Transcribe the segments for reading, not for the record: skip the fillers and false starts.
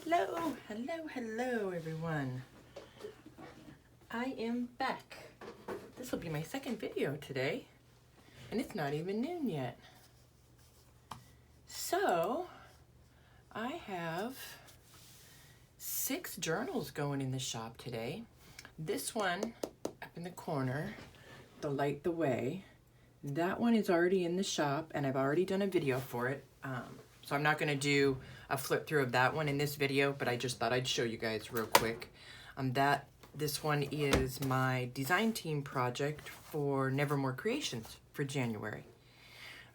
Hello, hello, hello everyone. I am back. This will be my second video today, and it's not even noon yet. So, I have 6 journals going in the shop today. This one up in the corner, the Light the Way, that one is already in the shop and I've already done a video for it. So I'm not going to do a flip through of that one in this video, but I just thought I'd show you guys real quick. This one is my design team project for Nevermore Creations for January.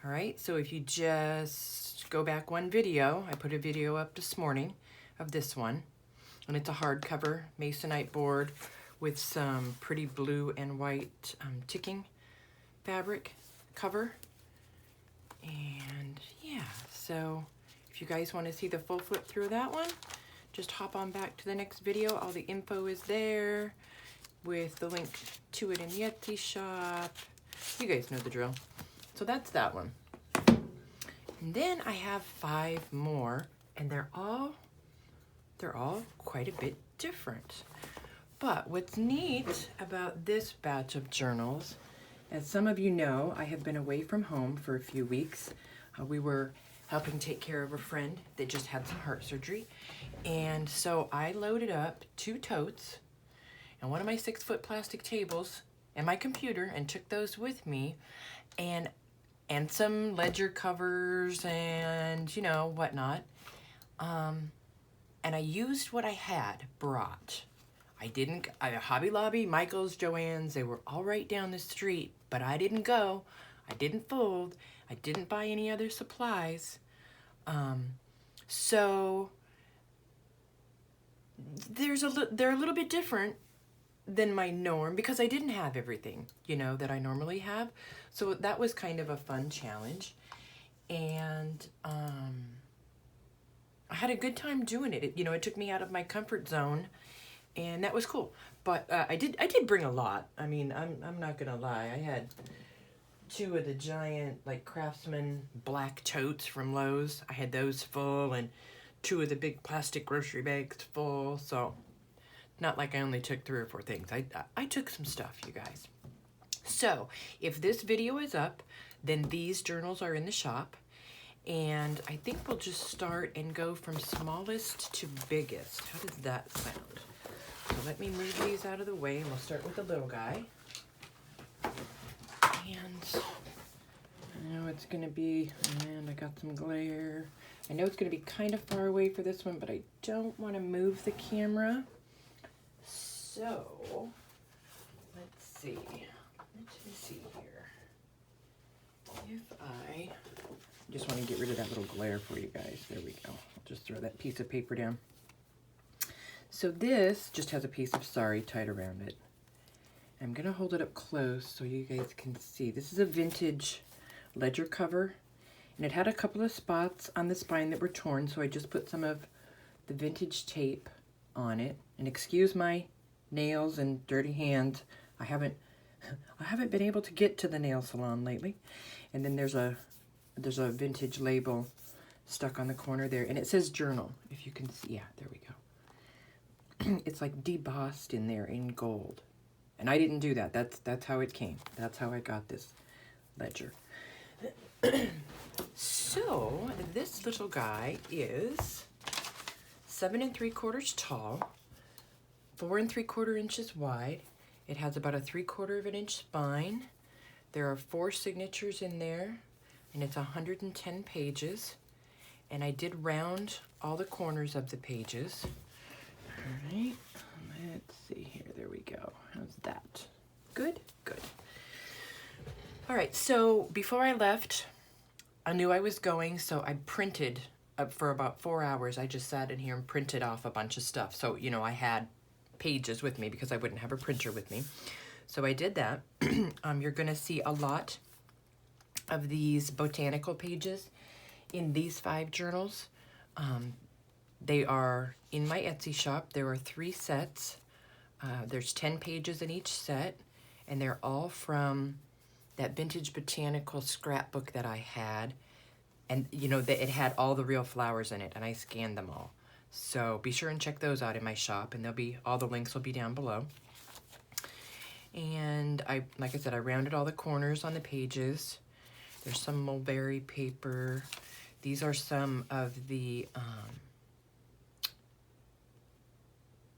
All right, so if you just go back one video, I put a video up this morning of this one, and it's a hardcover masonite board with some pretty blue and white ticking fabric cover. And yeah, so if you guys want to see the full flip through of that one, just hop on back to the next video. All the info is there with the link to it in the Etsy shop. You guys know the drill. So that's that one. And then I have 5 more, and they're all quite a bit different. But what's neat about this batch of journals, as some of you know, I have been away from home for a few weeks. We were helping take care of a friend that just had some heart surgery. And so I loaded up 2 totes and one of my 6-foot plastic tables and my computer and took those with me, and some ledger covers and, you know, whatnot. And I used what I had brought. Hobby Lobby, Michael's, Joann's, they were all right down the street, but I didn't go. I didn't fold. I didn't buy any other supplies. So they're a little bit different than my norm because I didn't have everything, you know, that I normally have. So that was kind of a fun challenge. And I had a good time doing it. It took me out of my comfort zone. And that was cool, but I did bring a lot. I mean, I'm not gonna lie. I had 2 of the giant like Craftsman black totes from Lowe's. I had those full, and 2 of the big plastic grocery bags full. So, not like I only took 3 or 4 things. I took some stuff, you guys. So, if this video is up, then these journals are in the shop, and I think we'll just start and go from smallest to biggest. How does that sound? So let me move these out of the way, and we'll start with the little guy. And I know it's going to be, and I got some glare. I know it's going to be kind of far away for this one, but I don't want to move the camera. So, let's see. Let me see here. If I just want to get rid of that little glare for you guys. There we go. I'll just throw that piece of paper down. So this just has a piece of sari tied around it. I'm going to hold it up close so you guys can see. This is a vintage ledger cover, and it had a couple of spots on the spine that were torn, so I just put some of the vintage tape on it. And excuse my nails and dirty hands. I haven't been able to get to the nail salon lately. And then there's a vintage label stuck on the corner there, and it says journal, if you can see. Yeah, there we go. It's like debossed in there in gold. And I didn't do that. That's how it came. That's how I got this ledger. So this little guy is 7 3/4 tall, 4 3/4 inches wide. It has about a 3/4 of an inch spine. There are 4 signatures in there, and it's 110 pages. And I did round all the corners of the pages. All right, let's see here. There we go. How's that? Good? Good. All right, so before I left, I knew I was going, so I printed for about 4 hours. I just sat in here and printed off a bunch of stuff. So, I had pages with me because I wouldn't have a printer with me. So I did that. You're going to see a lot of these botanical pages in these 5 journals. They are in my Etsy shop. There are 3 sets. There's 10 pages in each set, and they're all from that vintage botanical scrapbook that I had. And, it had all the real flowers in it, and I scanned them all. So be sure and check those out in my shop, and all the links will be down below. And like I said, I rounded all the corners on the pages. There's some mulberry paper. These are some of the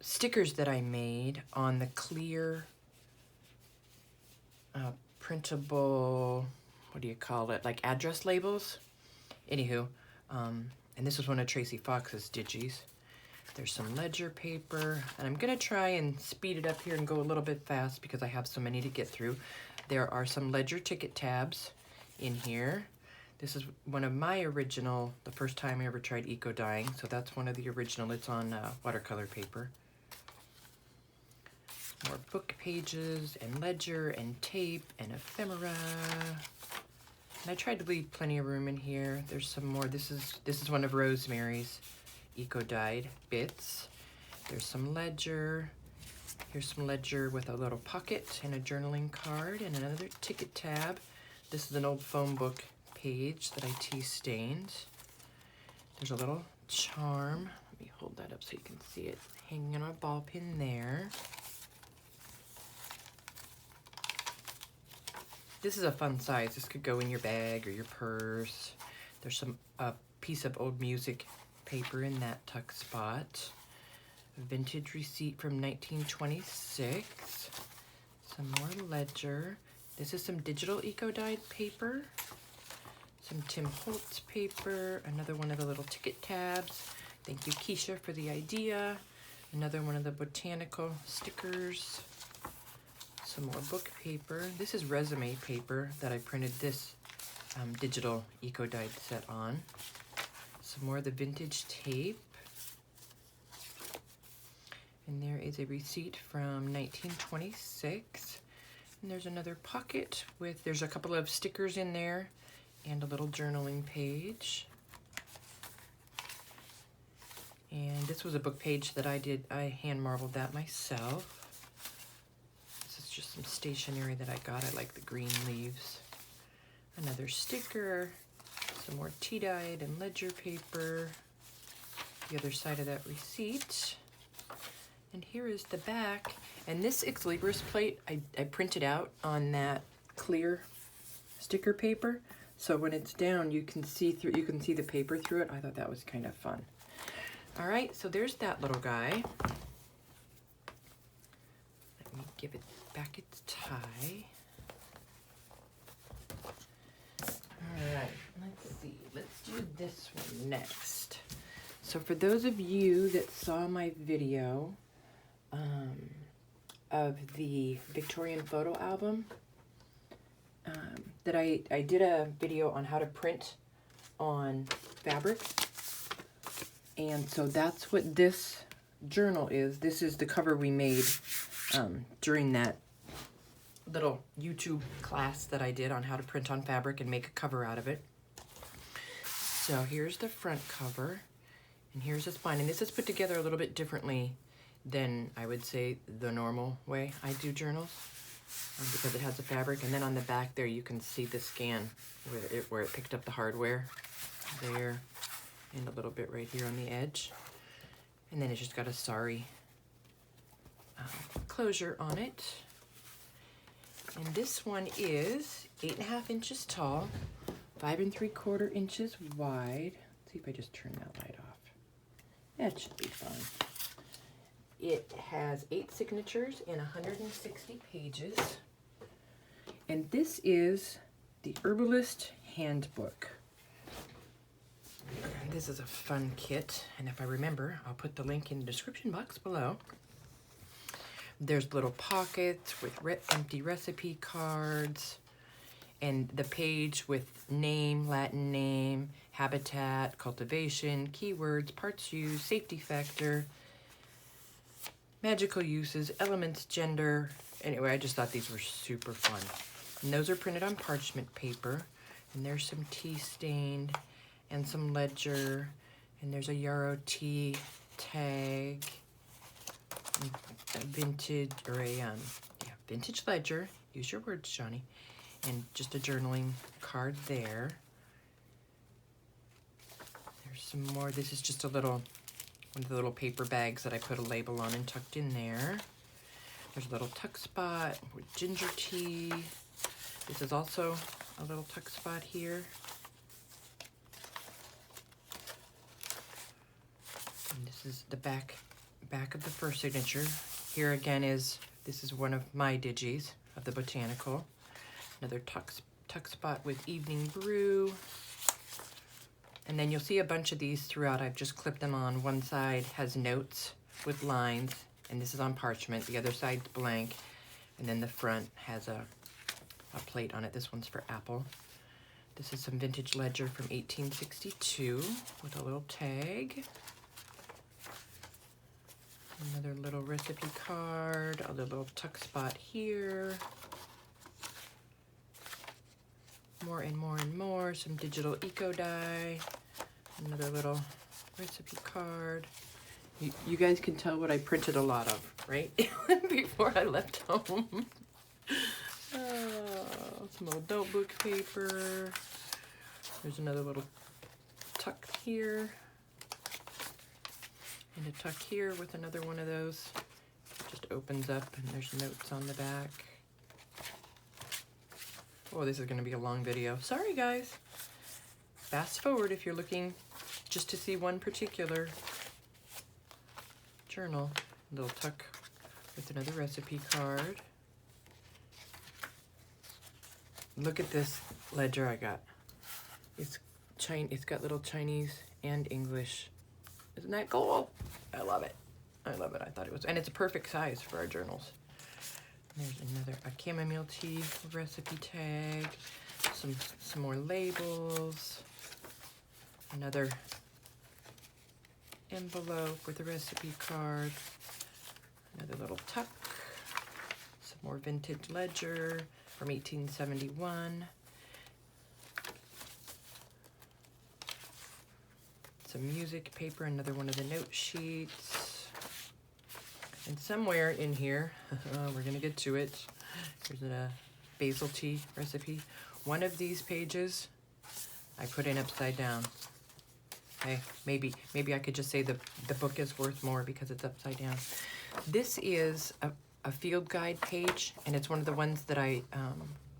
stickers that I made on the clear printable, what do you call it, like address labels. Anywho, and this was one of Tracy Fox's digis. There's some ledger paper, and I'm gonna try and speed it up here and go a little bit fast because I have so many to get through. There are some ledger ticket tabs in here. This is one of my original, the first time I ever tried eco dyeing, so that's one of the original. It's on watercolor paper. More book pages and ledger and tape and ephemera. And I tried to leave plenty of room in here. There's some more. This is one of Rosemary's eco-dyed bits. There's some ledger. Here's some ledger with a little pocket and a journaling card and another ticket tab. This is an old phone book page that I tea stained. There's a little charm. Let me hold that up so you can see it hanging on a ball pin there. This is a fun size. This could go in your bag or your purse. There's a piece of old music paper in that tuck spot. A vintage receipt from 1926. Some more ledger. This is some digital eco-dyed paper. Some Tim Holtz paper. Another one of the little ticket tabs. Thank you, Keisha, for the idea. Another one of the botanical stickers. Some more book paper. This is resume paper that I printed this digital eco-dyed set on. Some more of the vintage tape. And there is a receipt from 1926. And there's another pocket with, there's a couple of stickers in there and a little journaling page. And this was a book page that I did, I hand marbled that myself. Just some stationery that I got. I like the green leaves. Another sticker, some more tea dyed and ledger paper. The other side of that receipt. And here is the back. And this Ex Libris plate I printed out on that clear sticker paper. So when it's down, you can see the paper through it. I thought that was kind of fun. All right, so there's that little guy. Let me give it back its tie. All right, let's see. Let's do this one next. So for those of you that saw my video of the Victorian photo album, that I did a video on how to print on fabric. And so that's what this journal is. This is the cover we made during that little YouTube class that I did on how to print on fabric and make a cover out of it. So here's the front cover, and here's the spine. And this is put together a little bit differently than I would say the normal way I do journals, because it has the fabric. And then on the back there, you can see the scan where it picked up the hardware there, and a little bit right here on the edge. And then it's just got a sari closure on it. And this one is 8.5 inches tall, 5 3/4 inches wide. Let's see if I just turn that light off. That should be fun. It has 8 signatures and 160 pages. And this is the Herbalist Handbook. And this is a fun kit, and if I remember, I'll put the link in the description box below. There's little pockets with empty recipe cards, and the page with name, Latin name, habitat, cultivation, keywords, parts used, safety factor, magical uses, elements, gender. Anyway, I just thought these were super fun. And those are printed on parchment paper, and there's some tea stained and some ledger, and there's a Yarrow tea tag, a vintage, or a vintage ledger, use your words, Johnny, and just a journaling card there. There's some more. This is just a little one of the little paper bags that I put a label on and tucked in there. There's a little tuck spot with ginger tea. This is also a little tuck spot here. And this is the back of the first signature. Here again this is one of my digis of the botanical. Another tuck spot with evening brew. And then you'll see a bunch of these throughout. I've just clipped them on. One side has notes with lines, and this is on parchment. The other side's blank, and then the front has a plate on it. This one's for apple. This is some vintage ledger from 1862 with a little tag. Another little recipe card, a little tuck spot here. More and more and more, some digital eco dye. Another little recipe card. You guys can tell what I printed a lot of, right? Before I left home. Some old notebook paper. There's another little tuck here. And a tuck here with another one of those. It just opens up and there's notes on the back. Oh, this is going to be a long video. Sorry, guys. Fast forward if you're looking just to see one particular journal. A little tuck with another recipe card. Look at this ledger I got. It's got little Chinese and English. Isn't that cool? I love it. I love it. I thought it was, and it's a perfect size for our journals. There's a chamomile tea recipe tag, some more labels, another envelope with a recipe card, another little tuck, some more vintage ledger from 1871, some music paper, another one of the note sheets. And somewhere in here, we're gonna get to it, there's a basil tea recipe. One of these pages I put in upside down. Okay, maybe I could just say the book is worth more because it's upside down. This is a field guide page, and it's one of the ones that I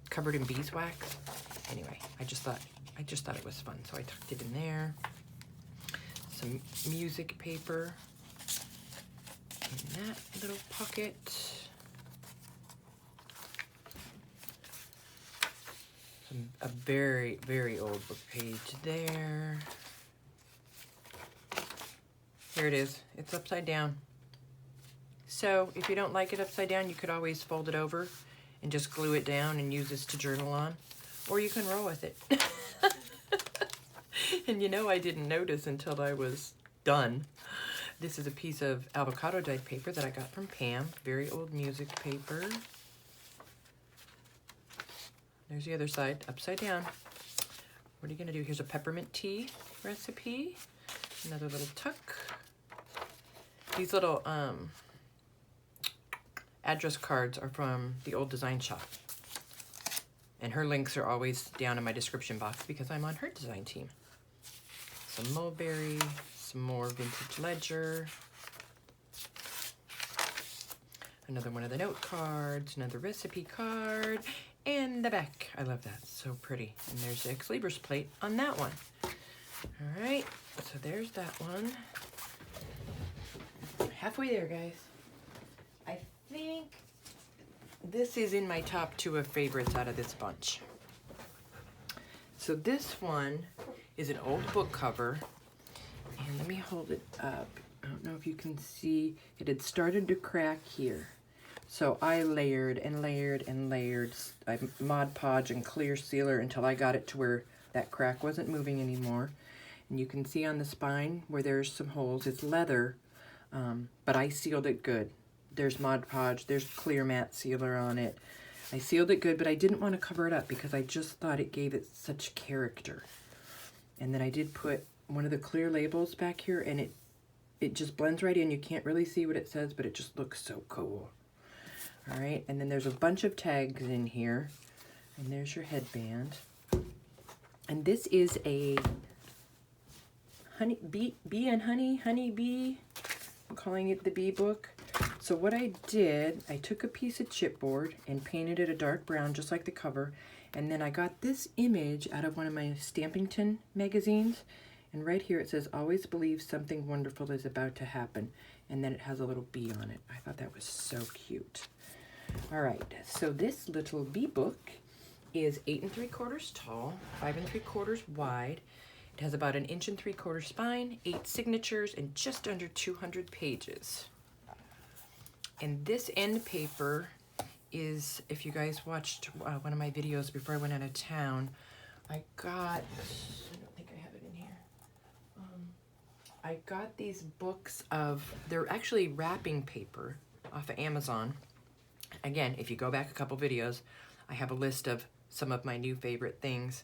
covered in beeswax. Anyway, I just thought it was fun, so I tucked it in there. Some music paper. In that little pocket. A very, very old book page there. Here it is. It's upside down. So if you don't like it upside down, you could always fold it over and just glue it down and use this to journal on. Or you can roll with it. And you know, I didn't notice until I was done. This is a piece of avocado dyed paper that I got from Pam. Very old music paper. There's the other side, upside down. What are you gonna do? Here's a peppermint tea recipe. Another little tuck. These little address cards are from the old design shop. And her links are always down in my description box because I'm on her design team. Some mulberry. Some more vintage ledger, another one of the note cards, another recipe card, and the back. I love that, so pretty. And there's the Ex Libris plate on that one. All right, so there's that one. Halfway there, guys. I think this is in my top 2 of favorites out of this bunch. So this one is an old book cover. And let me hold it up. I don't know if you can see. It had started to crack here. So I layered and layered and layered. I Mod Podge and clear sealer until I got it to where that crack wasn't moving anymore. And you can see on the spine where there's some holes. It's leather, but I sealed it good. There's Mod Podge. There's clear matte sealer on it. I sealed it good, but I didn't want to cover it up because I just thought it gave it such character. And then I did put one of the clear labels back here, and it just blends right in. You can't really see what it says, but it just looks so cool. All right, and then there's a bunch of tags in here, and there's your headband. And this is a Bee and Honey Bee. I'm calling it the Bee book. So what I did, I took a piece of chipboard and painted it a dark brown, just like the cover. And then I got this image out of one of my Stampington magazines. And right here it says, always believe something wonderful is about to happen. And then it has a little bee on it. I thought that was so cute. All right, so this little bee book is 8 3/4 tall, 5 3/4 wide. It has about 1 3/4 spine, 8 signatures, and just under 200 pages. And this end paper is, if you guys watched one of my videos before I went out of town, I don't think I have it in here. I got these books they're actually wrapping paper off of Amazon. Again, if you go back a couple videos, I have a list of some of my new favorite things.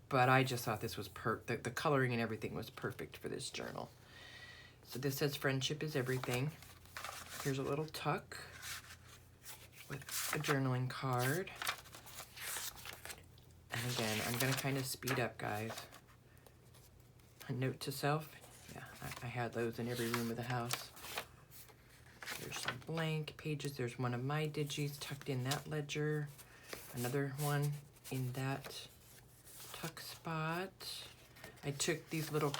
But I just thought this was the coloring and everything was perfect for this journal. So this says friendship is everything. Here's a little tuck with a journaling card. And again, I'm gonna kind of speed up, guys. A note to self. Yeah, I had those in every room of the house. There's some blank pages. There's one of my digis tucked in that ledger. Another one in that tuck spot. I took these little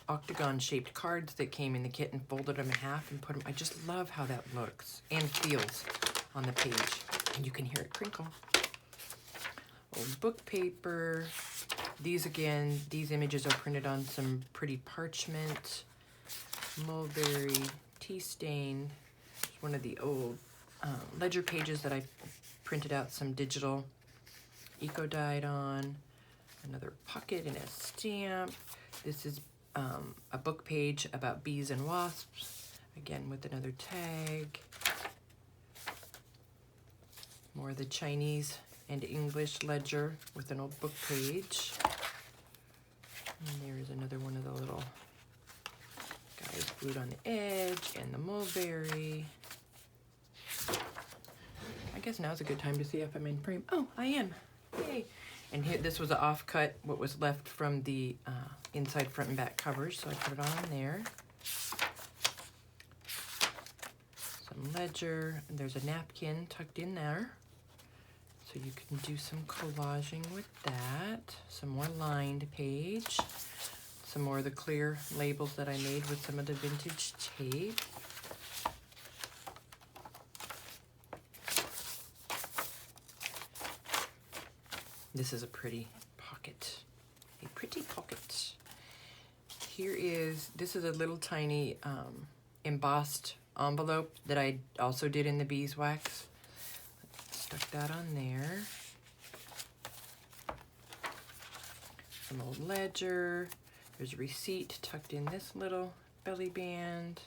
octagon shaped cards that came in the kit and folded them in half and put them. I just love how that looks and feels on the page. And you can hear it crinkle. Old book paper. These images are printed on some pretty parchment. Mulberry, tea stain. It's one of the old ledger pages that I printed out some digital eco dyed on. Another pocket and a stamp. This is a book page about bees and wasps, again with another tag. More of the Chinese and English ledger with an old book page. And there's another one of the little guys glued on the edge, and the mulberry. I guess now's a good time to see if I'm in frame. Oh, I am. Yay. And here, this was an offcut, what was left from the inside, front, and back covers, so I put it on there. Some ledger, and there's a napkin tucked in there, so you can do some collaging with that. Some more lined page, some more of the clear labels that I made with some of the vintage tape. This is a pretty pocket, This is a little tiny embossed envelope that I also did in the beeswax. Stuck that on there. Some old ledger. There's a receipt tucked in this little belly band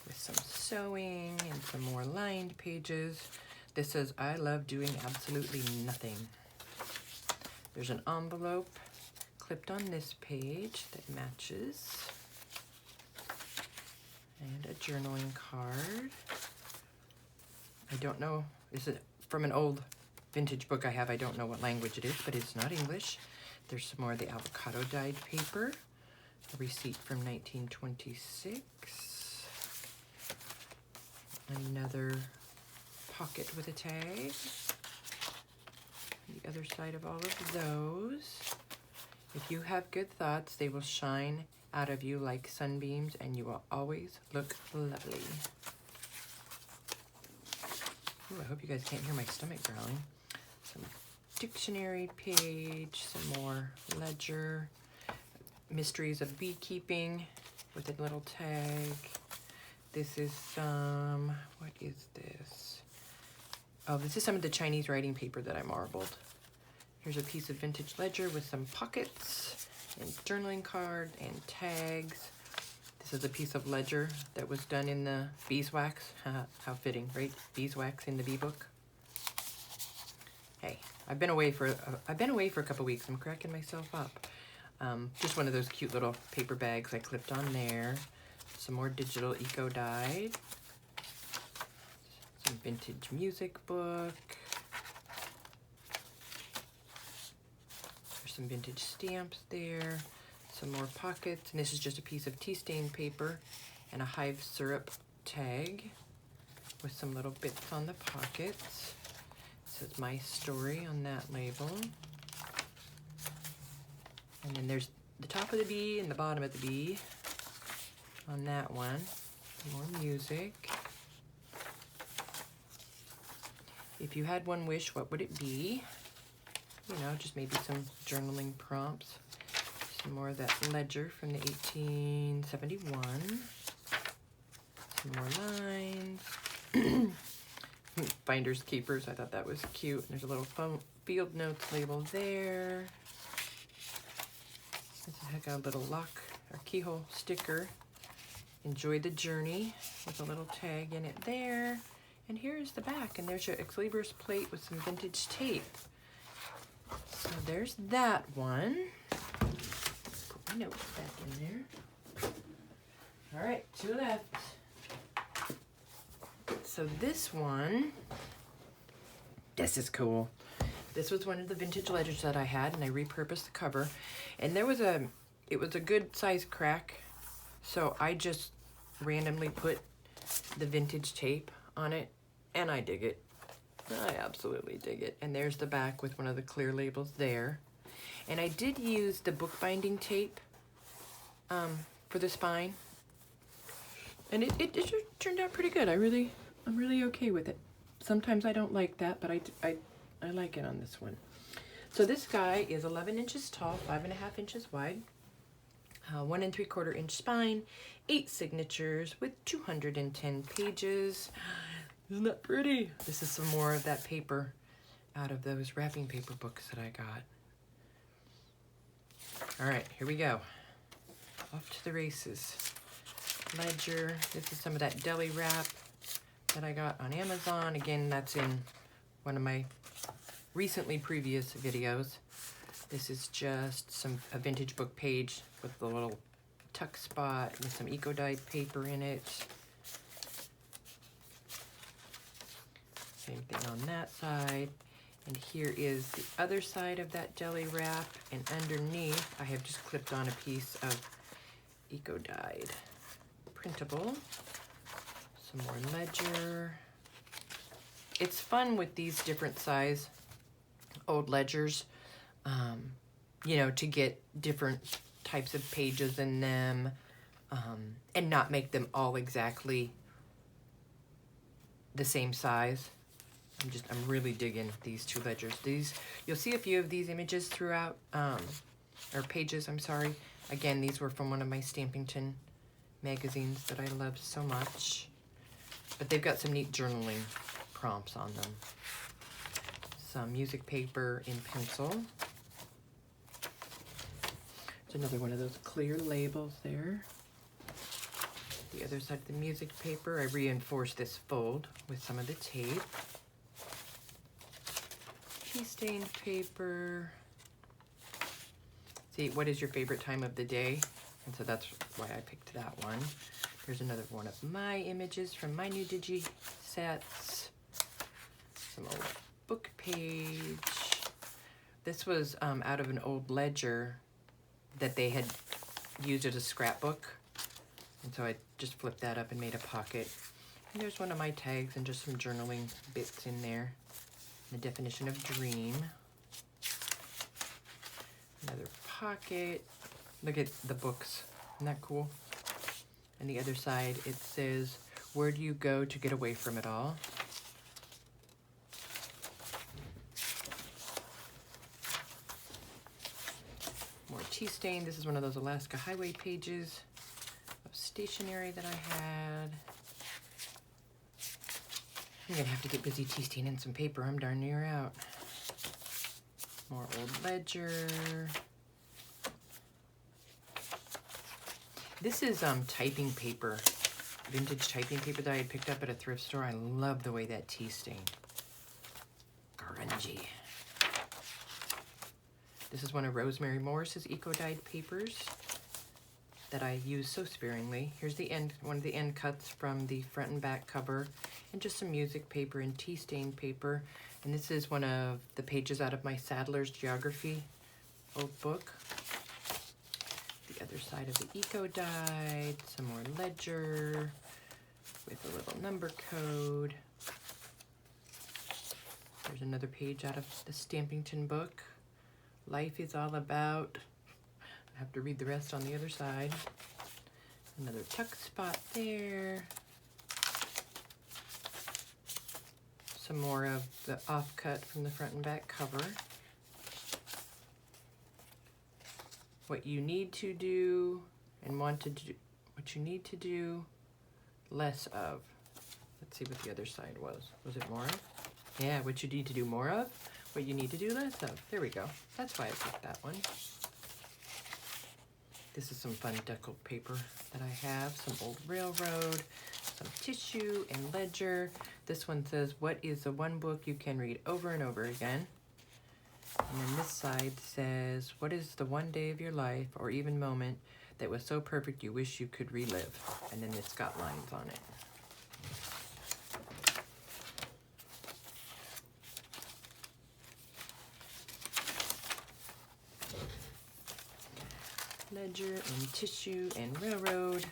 with some sewing and some more lined pages. This says, I love doing absolutely nothing. There's an envelope clipped on this page that matches. And a journaling card. I don't know, is it from an old vintage book I have? I don't know what language it is, but it's not English. There's some more of the avocado dyed paper. A receipt from 1926. Another pocket with a tag. The other side of all of those. If you have good thoughts, they will shine out of you like sunbeams, and you will always look lovely. Ooh, I hope you guys can't hear my stomach growling. Some dictionary page, some more ledger, mysteries of beekeeping with a little tag. This is some, what is this? Oh, this is some of the Chinese writing paper that I marbled. Here's a piece of vintage ledger with some pockets and journaling card and tags. This is a piece of ledger that was done in the beeswax. How fitting, right? Beeswax in the bee book. Hey, I've been away for a couple weeks. I'm cracking myself up. Just one of those cute little paper bags I clipped on there. Some more digital eco dyed. Some vintage music book. There's some vintage stamps there. Some more pockets, and this is just a piece of tea stain paper and a hive syrup tag with some little bits on the pockets. It says My Story on that label. And then there's the top of the bee and the bottom of the bee on that one. More music. If you had one wish, what would it be? You know, just maybe some journaling prompts. Some more of that ledger from the 1871. Some more lines. Finders keepers, I thought that was cute. There's a little field notes label there. This has got a little lock or keyhole sticker. Enjoy the journey with a little tag in it there. And here's the back, and there's your Ex Libris plate with some vintage tape. So there's that one. Put my notes back in there. All right, two left. So this one, this is cool. This was one of the vintage ledgers that I had, and I repurposed the cover. And there was it was a good size crack, so I just randomly put the vintage tape on it, and I dig it. I absolutely dig it. And there's the back with one of the clear labels there. And I did use the bookbinding tape for the spine, and it just turned out pretty good. I'm really okay with it. Sometimes I don't like that, but I like it on this one. So this guy is 11 inches tall, 5.5 inches wide, 1 3/4 inch spine, 8 signatures with 210 pages. Isn't that pretty? This is some more of that paper out of those wrapping paper books that I got. All right, here we go. Off to the races. Ledger. This is some of that deli wrap that I got on Amazon. Again, that's in one of my recently previous videos. This is just a vintage book page with the little tuck spot with some eco-dyed paper in it. Same thing on that side. And here is the other side of that deli wrap. And underneath, I have just clipped on a piece of eco-dyed printable. Some more ledger. It's fun with these different size old ledgers, you know, to get different types of pages in them, and not make them all exactly the same size. I'm really digging these two ledgers. You'll see a few of these images throughout, or pages, I'm sorry. Again, these were from one of my Stampington magazines that I love so much. But they've got some neat journaling prompts on them. Some music paper in pencil. There's another one of those clear labels there. The other side of the music paper, I reinforced this fold with some of the tape. Tea stained paper. See, what is your favorite time of the day? And so that's why I picked that one. Here's another one of my images from my new digi sets. Some old book page. This was out of an old ledger that they had used as a scrapbook. And so I just flipped that up and made a pocket. And there's one of my tags and just some journaling bits in there. The definition of dream. Another pocket. Look at the books. Isn't that cool? And the other side, it says, where do you go to get away from it all? More tea stain. This is one of those Alaska Highway pages of stationery that I had. I'm gonna have to get busy tea staining some paper. I'm darn near out. More old ledger. This is typing paper, vintage typing paper that I had picked up at a thrift store. I love the way that tea stained. Grungy. This is one of Rosemary Morris's eco-dyed papers that I use so sparingly. Here's the end, one of the end cuts from the front and back cover, and just some music paper and tea stain paper. And this is one of the pages out of my Sadler's Geography old book. The the other side of the Eco Guide, some more ledger with a little number code. There's another page out of the Stampington book. Life is all about. I have to read the rest on the other side. Another tuck spot there. Some more of the offcut from the front and back cover. What you need to do and want to do, what you need to do less of. Let's see what the other side was. Was it more of? Yeah, what you need to do more of, what you need to do less of. There we go. That's why I picked that one. This is some fun deco paper that I have. Some old railroad, some tissue and ledger. This one says, what is the one book you can read over and over again? And then this side says, what is the one day of your life or even moment that was so perfect you wish you could relive? And then it's got lines on it. Ledger and tissue and railroad.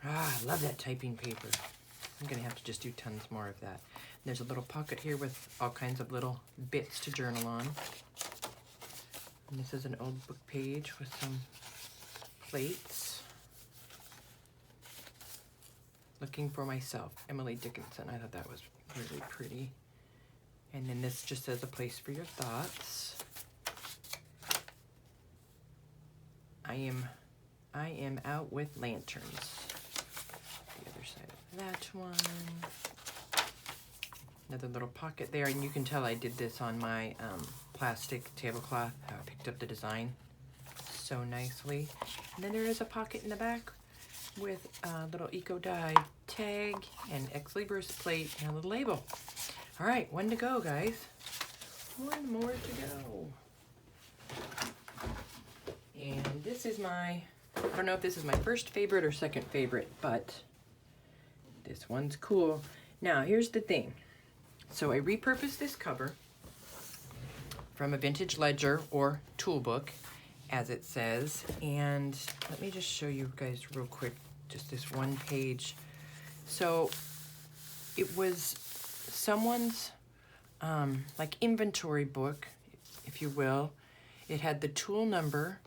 Ah, I love that typing paper. I'm gonna have to just do tons more of that. There's a little pocket here with all kinds of little bits to journal on. And this is an old book page with some plates. Looking for Myself, Emily Dickinson. I thought that was really pretty. And then this just says a place for your thoughts. I am out with lanterns. The other side of that one. Another little pocket there, and you can tell I did this on my plastic tablecloth. I picked up the design so nicely. And then there is a pocket in the back with a little Eco Guide tag and Ex Libris plate and a little label. All right, one to go, guys. One more to go. And this is my, I don't know if this is my first favorite or second favorite, but this one's cool. Now, here's the thing. So I repurposed this cover from a vintage ledger or tool book, as it says. And let me just show you guys real quick, just this one page. So it was someone's like inventory book, if you will. It had the tool number,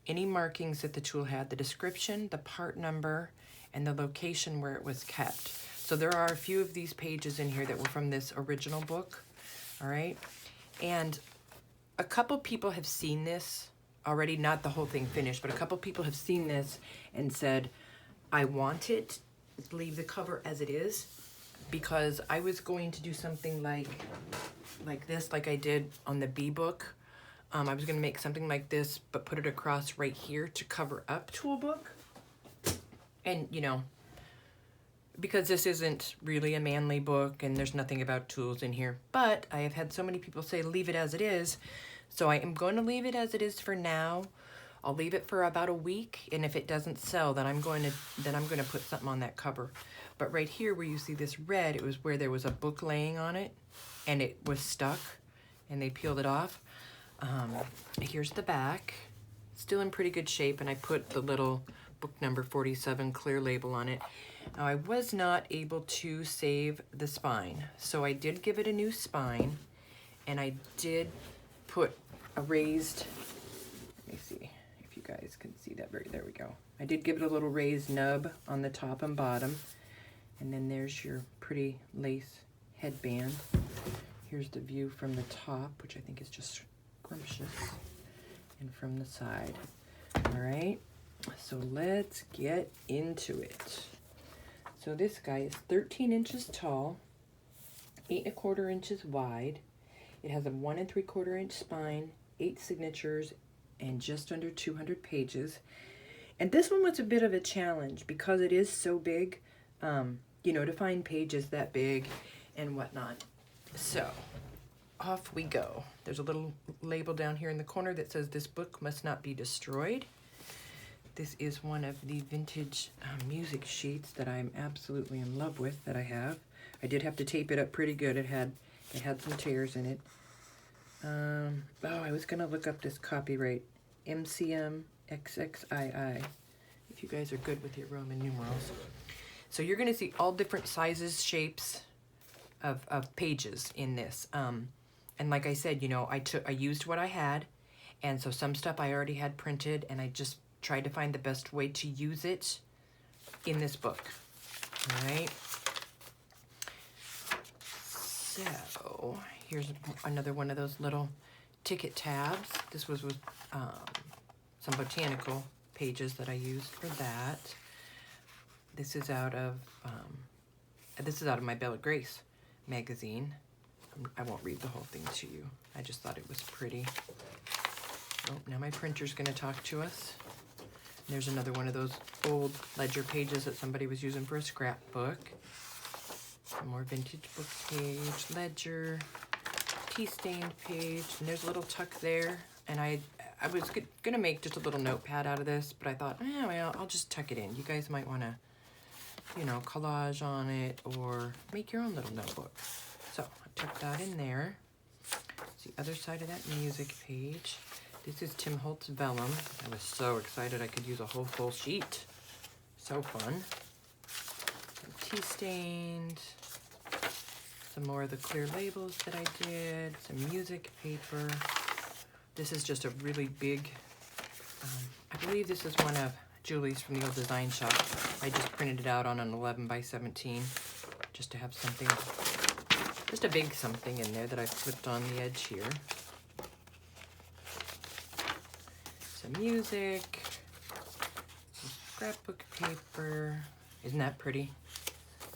any markings that the tool had, the description, the part number, and the location where it was kept. So there are a few of these pages in here that were from this original book, all right? And a couple people have seen this already, not the whole thing finished, but a couple people have seen this and said, I want it, leave the cover as it is, because I was going to do something like this, like I did on the B book. I was gonna make something like this, but put it across right here to cover up tool book. And you know, because this isn't really a manly book and there's nothing about tools in here, but I have had so many people say leave it as it is. So I am going to leave it as it is for now. I'll leave it for about a week, and if it doesn't sell, then I'm going to put something on that cover. But right here where you see this red, it was where there was a book laying on it and it was stuck and they peeled it off. Here's the back, still in pretty good shape, and I put the little book number 47 clear label on it. Now I was not able to save the spine, so I did give it a new spine, and I did put a raised, let me see if you guys can see that, there we go. I did give it a little raised nub on the top and bottom, and then there's your pretty lace headband. Here's the view from the top, which I think is just scrumptious, and from the side. All right, so let's get into it. So this guy is 13 inches tall, 8 1/4 inches wide. It has a 1 3/4 inch spine, 8 signatures, and just under 200 pages. And this one was a bit of a challenge because it is so big, you know, to find pages that big and whatnot. So off we go. There's a little label down here in the corner that says this book must not be destroyed. This is one of the vintage music sheets that I'm absolutely in love with that I have. I did have to tape it up pretty good. It had some tears in it. Oh, I was gonna look up this copyright. MCM XXII, if you guys are good with your Roman numerals. So you're gonna see all different sizes, shapes of pages in this. And like I said, you know, I used what I had, and so some stuff I already had printed, and I just tried to find the best way to use it in this book. All right. So here's another one of those little ticket tabs. This was with some botanical pages that I used for that. This is out of my Bella Grace magazine. I won't read the whole thing to you. I just thought it was pretty. Oh, now my printer's gonna talk to us. There's another one of those old ledger pages that somebody was using for a scrapbook. Some more vintage book page, ledger, tea-stained page, and there's a little tuck there. And I was gonna make just a little notepad out of this, but I thought, well, I'll just tuck it in. You guys might wanna, you know, collage on it or make your own little notebook. So I tuck that in there. It's the other side of that music page. This is Tim Holtz vellum. I was so excited I could use a whole full sheet. So fun. Some tea-stained. Some more of the clear labels that I did. Some music paper. This is just a really big, I believe this is one of Julie's from the old design shop. I just printed it out on an 11 by 17 just to have something, just a big something in there that I flipped on the edge here. Some music, some scrapbook paper. Isn't that pretty?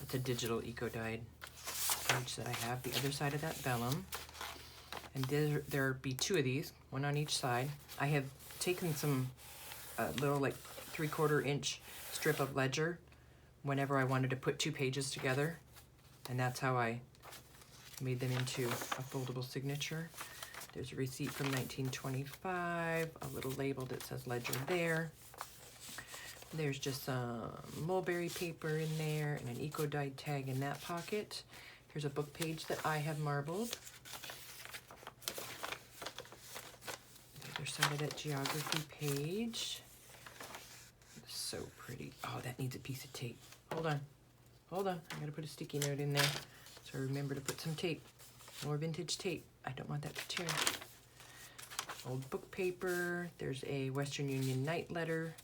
It's a digital eco-dyed page that I have. The other side of that vellum. And there'll be two of these, one on each side. I have taken some little like 3/4 inch strip of ledger whenever I wanted to put two pages together. And that's how I made them into a foldable signature. There's a receipt from 1925, a little label that says ledger there. There's just some mulberry paper in there and an eco-dyed tag in that pocket. Here's a book page that I have marbled. The other side of that geography page. So pretty. Oh, that needs a piece of tape. Hold on. Hold on. I gotta put a sticky note in there. So remember to put some tape. More vintage tape. I don't want that to tear. Old book paper. There's a Western Union night letter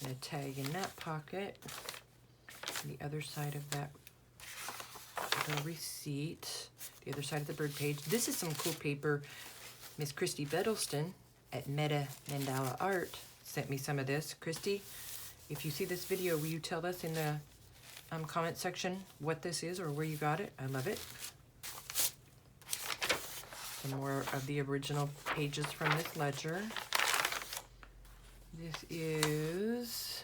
and a tag in that pocket. And the other side of that, the receipt. The other side of the bird page. This is some cool paper. Miss Christy Bedelston at Meta Mandala Art sent me some of this. Christy, if you see this video, will you tell us in the comment section what this is or where you got it? I love it. Some more of the original pages from this ledger. This is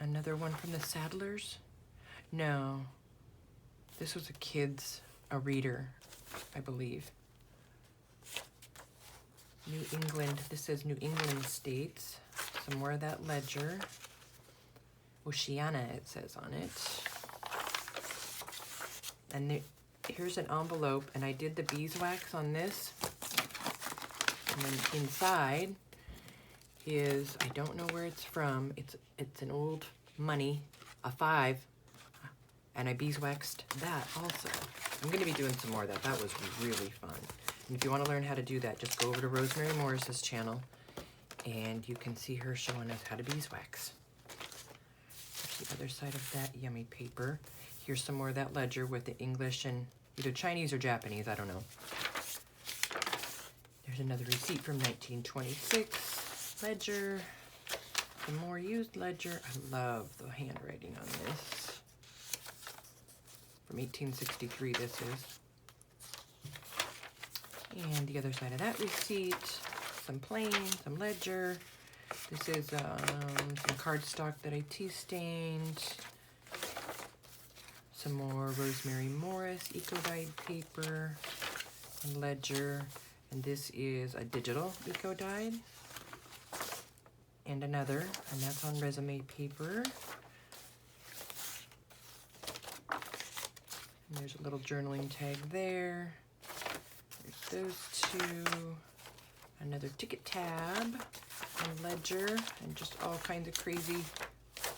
another one from the Saddlers. No, this was a reader, I believe. New England, this says New England States. Some more of that ledger. Oceana, it says on it. And here's an envelope, and I did the beeswax on this. And then inside is, I don't know where it's from. It's an old money, a 5, and I beeswaxed that also. I'm gonna be doing some more of that. That was really fun. And if you want to learn how to do that, just go over to Rosemary Morris's channel, and you can see her showing us how to beeswax. There's the other side of that yummy paper. Here's some more of that ledger with the English and either Chinese or Japanese, I don't know. There's another receipt from 1926 ledger. Some more used ledger. I love the handwriting on this. From 1863 this is. And the other side of that receipt, some plain, some ledger. This is some cardstock that I tea-stained. Some more Rosemary Morris eco-dyed paper and ledger. And this is a digital eco-dyed. And another, and that's on resume paper. And there's a little journaling tag there. There's those two. Another ticket tab. a ledger, and just all kinds of crazy,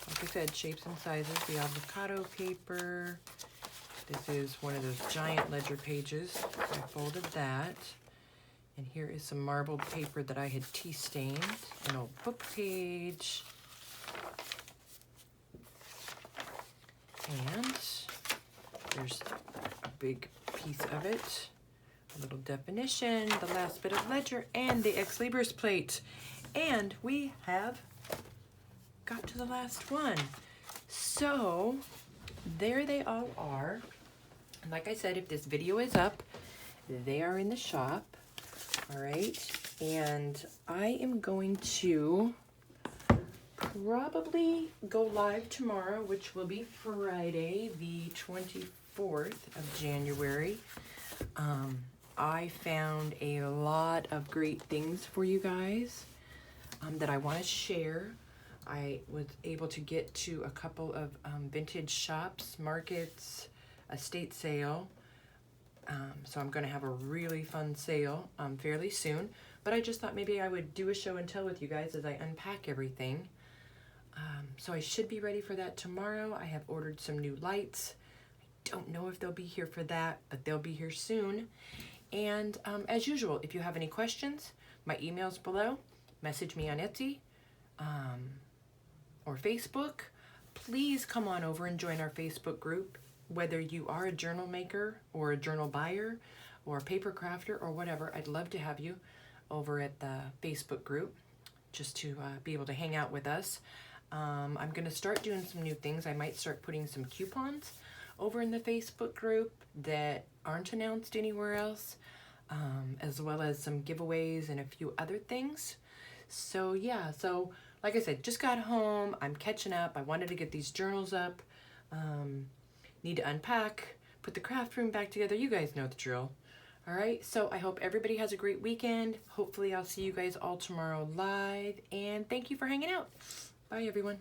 like I said, shapes and sizes. The avocado paper. This is one of those giant ledger pages. So I folded that. And here is some marbled paper that I had tea stained. An old book page. And there's a big piece of it. A little definition, the last bit of ledger, and the Ex Libris plate. And we have got to the last one. So there they all are. And like I said, if this video is up, they are in the shop. All right. And I am going to probably go live tomorrow, which will be Friday, the 24th of January. I found a lot of great things for you guys that I want to share. I was able to get to a couple of vintage shops, markets, estate sale. So I'm going to have a really fun sale fairly soon. But I just thought maybe I would do a show and tell with you guys as I unpack everything. So I should be ready for that tomorrow. I have ordered some new lights. I don't know if they'll be here for that, but they'll be here soon. And as usual, if you have any questions, my email's below. Message me on Etsy or Facebook. Please come on over and join our Facebook group. Whether you are a journal maker or a journal buyer or a paper crafter or whatever, I'd love to have you over at the Facebook group just to be able to hang out with us. I'm going to start doing some new things. I might start putting some coupons over in the Facebook group that aren't announced anywhere else, as well as some giveaways and a few other things. So yeah, so like I said, just got home. I'm catching up. I wanted to get these journals up. Need to unpack, put the craft room back together. You guys know the drill. All right, so I hope everybody has a great weekend. Hopefully I'll see you guys all tomorrow live, and thank you for hanging out. Bye, everyone.